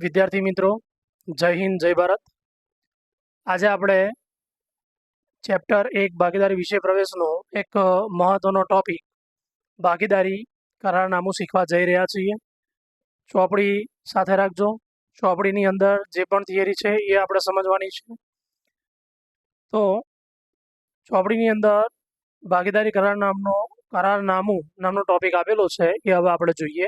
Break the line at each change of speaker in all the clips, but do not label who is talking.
વિદ્યાર્થી મિત્રો, જય હિન્દ, જય ભારત. આજે આપણે ચેપ્ટર 1 ભાગીદારી વિષય પ્રવેશનો એક મહત્વનો ટોપિક ભાગીદારી કરારનામું શીખવા જઈ રહ્યા છીએ. ચોપડી સાથે રાખજો. ચોપડીની અંદર જે પણ થિયરી છે એ આપણે સમજવાની છે. તો ચોપડીની અંદર ભાગીદારી કરારનામું નામનો ટોપિક આપેલો છે એ હવે આપણે જોઈએ.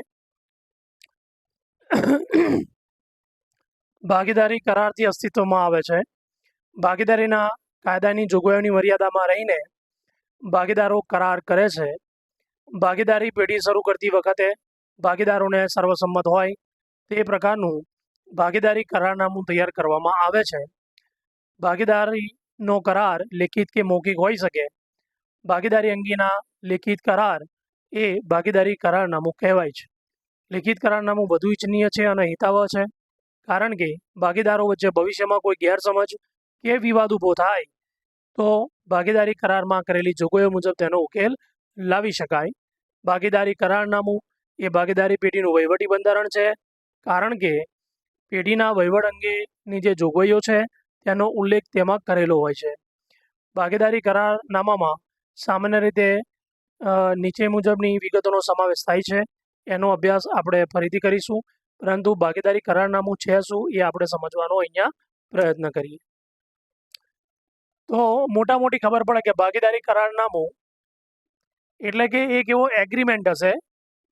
ભાગીદારી કરારથી અસ્તિત્વમાં આવે છે. ભાગીદારીના કાયદાની જોગવાઈઓની મર્યાદામાં રહીને ભાગીદારો કરાર કરે છે. ભાગીદારી પેઢી શરૂ કરતી વખતે ભાગીદારોને સર્વસંમત હોય તે પ્રકારનું ભાગીદારી કરારનામું તૈયાર કરવામાં આવે છે. ભાગીદારીનો કરાર લેખિત કે મૌખિક હોઈ શકે. ભાગીદારી અંગેના લેખિત કરાર એ ભાગીદારી કરારનામું કહેવાય છે. લેખિત કરારનામું વધુ ઇચ્છનીય છે અને હિતાવહ છે, કારણ કે ભાગીદારો વચ્ચે ભવિષ્યમાં કોઈ ગેરસમજ કે વિવાદ ઊભો થાય તો ભાગીદારી કરારમાં કરેલી જોગવાઈઓ મુજબ તેનો ઉકેલ લાવી શકાય. ભાગીદારી કરારનામું એ ભાગીદારી પેઢીનું વહીવટી બંધારણ છે, કારણ કે પેઢીના વહીવટ અંગેની જે જોગવાઈઓ છે તેનો ઉલ્લેખ તેમાં કરેલો હોય છે. ભાગીદારી કરારનામામાં સામાન્ય રીતે નીચે મુજબની વિગતોનો સમાવેશ થાય છે. એનો અભ્યાસ આપણે ફરીથી કરીશું, પરંતુ ભાગીદારી કરારનામું છે શું એ આપણે સમજવાનો અહીંયા પ્રયત્ન કરીએ. તો મોટા મોટી ખબર પડે કે ભાગીદારી કરારનામું એટલે કે એક એવો એગ્રીમેન્ટ હશે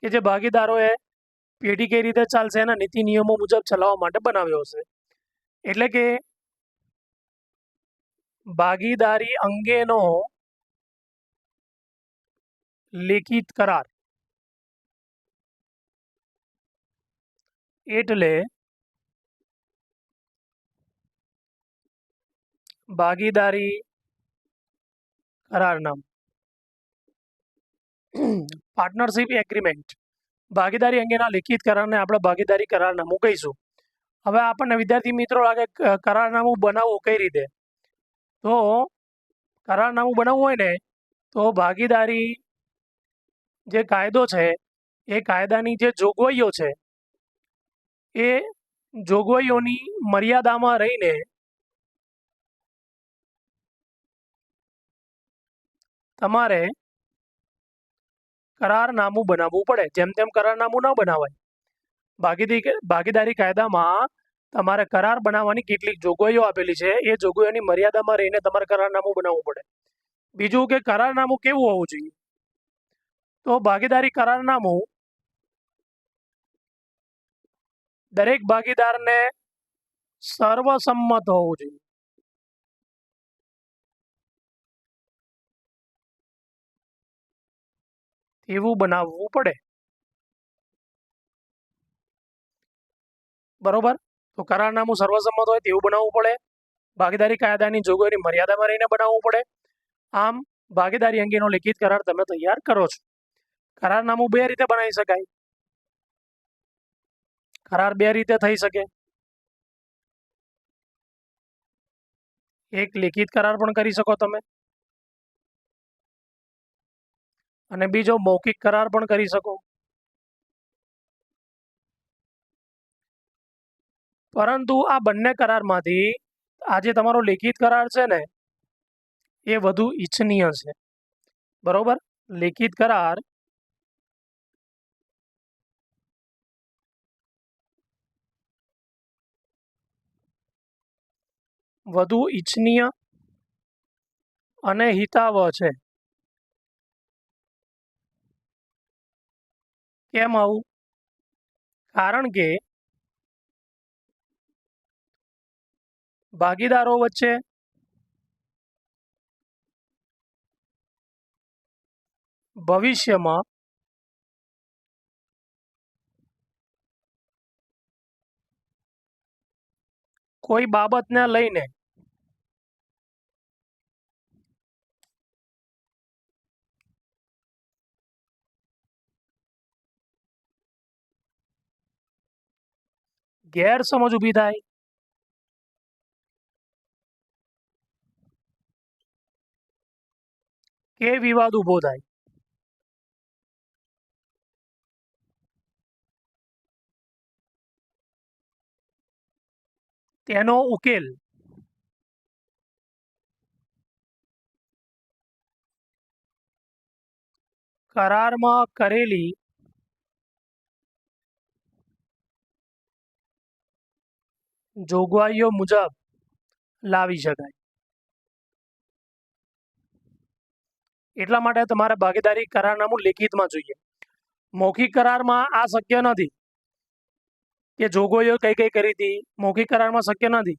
કે જે ભાગીદારોએ પેઢી કઈ રીતે ચાલશે એના નીતિ નિયમો મુજબ ચલાવવા માટે બનાવ્યો હશે. એટલે કે ભાગીદારી અંગેનો લેખિત કરાર એટલે ભાગીદારી કરારનામું, પાર્ટનરશિપ એગ્રીમેન્ટ. ભાગીદારી અંગેના લેખિત કરારને આપણે ભાગીદારી કરારનામું કહીશું. હવે આપણને વિદ્યાર્થી મિત્રો લાગે કરારનામું બનાવવું કઈ રીતે? તો કરારનામું બનાવવું હોય ને તો ભાગીદારી જે કાયદો છે એ કાયદાની જે જોગવાઈઓ છે એ જોગવાઈઓની મર્યાદામાં રહીને તમારે કરારનામું બનાવવું પડે. જેમ તેમ કરારનામું ન બનાવાય. ભાગીદારી કાયદામાં તમારે કરાર બનાવવાની કેટલીક જોગવાઈઓ આપેલી છે. એ જોગવાઈઓની મર્યાદામાં રહીને તમારે કરારનામું બનાવવું પડે. બીજું કે કરારનામું કેવું હોવું જોઈએ? તો ભાગીદારી કરારનામું દરેક ભાગીદારને સર્વસંમત હોવું જોઈએ. એવું બનાવવું પડે. બરોબર? તો કરારનામું સર્વસંમત હોય તેવું બનાવવું પડે. ભાગીદારી કાયદાની જોગવાઈની મર્યાદામાં રહીને બનાવવું પડે. આમ ભાગીદારી અંગેનો લેખિત કરાર તમે તૈયાર કરો છો. કરારનામું બે રીતે બનાવી શકાય. કરાર બે રીતે થઈ શકે. એક લેખિત કરાર પણ કરી શકો તમે, અને બીજો મૌખિક કરાર પણ કરી શકો. પરંતુ આ બંને કરારમાંથી આજે તમારો લેખિત કરાર છે ને એ વધુ ઈચ્છનીય છે. બરોબર? લેખિત કરાર વધુ ઈચ્છનીય અને હિતાવહ છે. કેમ આવું? કારણ કે ભાગીદારો વચ્ચે ભવિષ્યમાં કોઈ બાબતને લઈને ગેરસમજ ઊભી થાય કે વિવાદ ઊભો થાય તેનો ઉકેલ કરારમાં કરેલી જોગવાઈઓ મુજબ લાવી શકાય. એટલા માટે તમારે ભાગીદારી કરારનામું લેખિતમાં જોઈએ. મૌખિક કરારમાં આ શક્ય નથી કે જોગવાઈઓ કઈ કઈ કરી હતી. મૌખિક કરારમાં શક્ય નથી,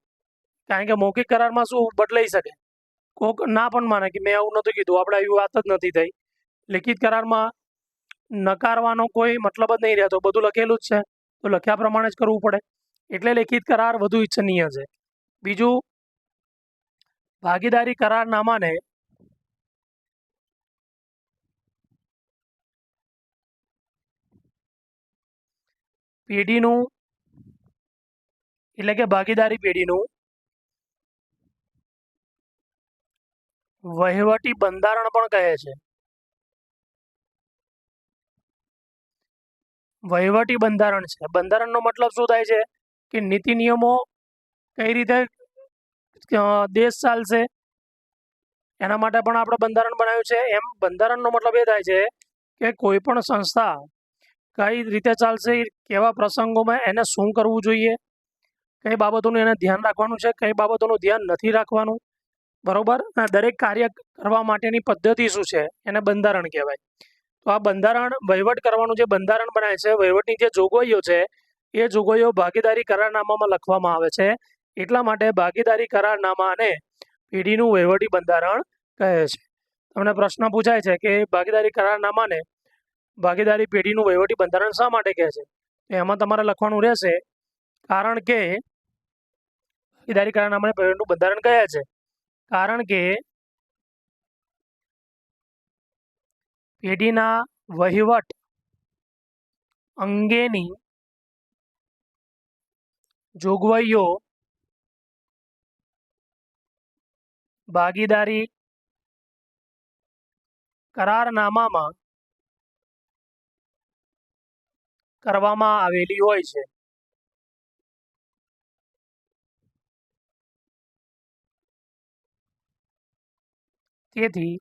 કારણ કે મૌખિક કરારમાં શું બદલાઈ શકે, કોક ના પણ માને કે મેં આવું નહોતું કીધું, આપણે એવી વાત જ નથી થઈ. લેખિત કરારમાં નકારવાનો કોઈ મતલબ જ નહીં રહેતો, બધું લખેલું જ છે, તો લખ્યા પ્રમાણે જ કરવું પડે. એટલે લેખિત કરાર વધુ ઈચ્છનીય છે. બીજું, ભાગીદારી કરારનામાને પેઢીનું એટલે કે ભાગીદારી પેઢીનું વહીવટી બંધારણ પણ કહે છે. વહીવટી બંધારણ છે. બંધારણનો મતલબ શું થાય છે કે નીતિ નિયમો કઈ રીતે દેશ ચાલશે એના માટે પણ આપણે બંધારણ બનાવ્યું છે. એમ બંધારણનો મતલબ એ થાય છે કે કોઈ પણ સંસ્થા કઈ રીતે ચાલશે, કેવા પ્રસંગોમાં એને શું કરવું જોઈએ, કઈ બાબતોનું એને ધ્યાન રાખવાનું છે, કઈ બાબતોનું ધ્યાન નથી રાખવાનું, બરોબર. દરેક કાર્ય કરવા માટેની પદ્ધતિ શું છે એને બંધારણ કહેવાય. તો આ બંધારણ વહીવટ કરવાનું જે બંધારણ બનાવે છે, વહીવટની જે જોગવાઈઓ છે એ જોગવાઈઓ ભાગીદારી કરારનામામાં લખવામાં આવે છે. એટલા માટે ભાગીદારી કરારનામાને પેઢીનું વહીવટી બંધારણ કહે છે. તમને પ્રશ્ન પૂછાય છે કે ભાગીદારી કરારનામાને ભાગીદારી પેઢીનું વહીવટી બંધારણ શા માટે કહે છે, તો એમાં તમારે લખવાનું રહેશે કારણ કે ભાગીદારી કરારનામાને પેઢીનું બંધારણ કહે છે કારણ કે પેઢીના વહીવટ અંગેની જોગવાઈઓ ભાગીદારી કરારનામામાં કરવામાં આવેલી હોય છે. તેથી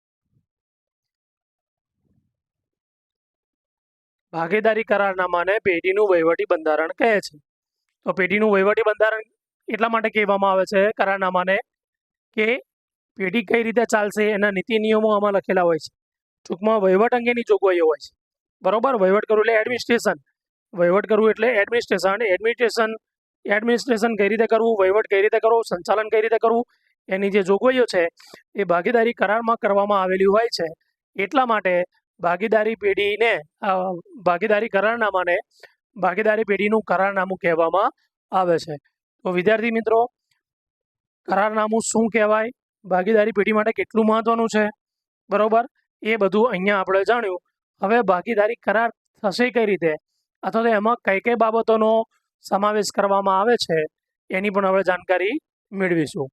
ભાગીદારી કરારનામાને પેઢીનું વહીવટી બંધારણ કહે છે. તો પેઢીનું વહીવટી બંધારણ એટલા માટે કહેવામાં આવે છે કરારનામાને કે પેઢી કઈ રીતે ચાલશે એના નીતિ નિયમો આમાં લખેલા હોય છે. ટૂંકમાં વહીવટ અંગેની જોગવાઈઓ હોય છે, બરોબર. વહીવટ કરવું એટલે એડમિનિસ્ટ્રેશન, વહીવટ કરવું એટલે એડમિનિસ્ટ્રેશન કઈ રીતે કરવું, વહીવટ કઈ રીતે કરવો, સંચાલન કઈ રીતે કરવું, એની જે જોગવાઈઓ છે એ ભાગીદારી કરારમાં કરવામાં આવેલી હોય છે. એટલા માટે ભાગીદારી પેઢીને ભાગીદારી કરારનામાને ભાગીદારી પેઢીનું કરારનામું કહેવામાં આવે છે. તો વિદ્યાર્થી મિત્રો, કરારનામું શું કહેવાય, ભાગીદારી પેઢી માટે કેટલું મહત્વનું છે, બરોબર, એ બધું અહીંયા આપણે જાણ્યું. હવે ભાગીદારી કરાર થશે કઈ રીતે, અથવા તો એમાં કઈ કઈ બાબતોનો સમાવેશ કરવામાં આવે છે એની પણ હવે જાણકારી મેળવીશું.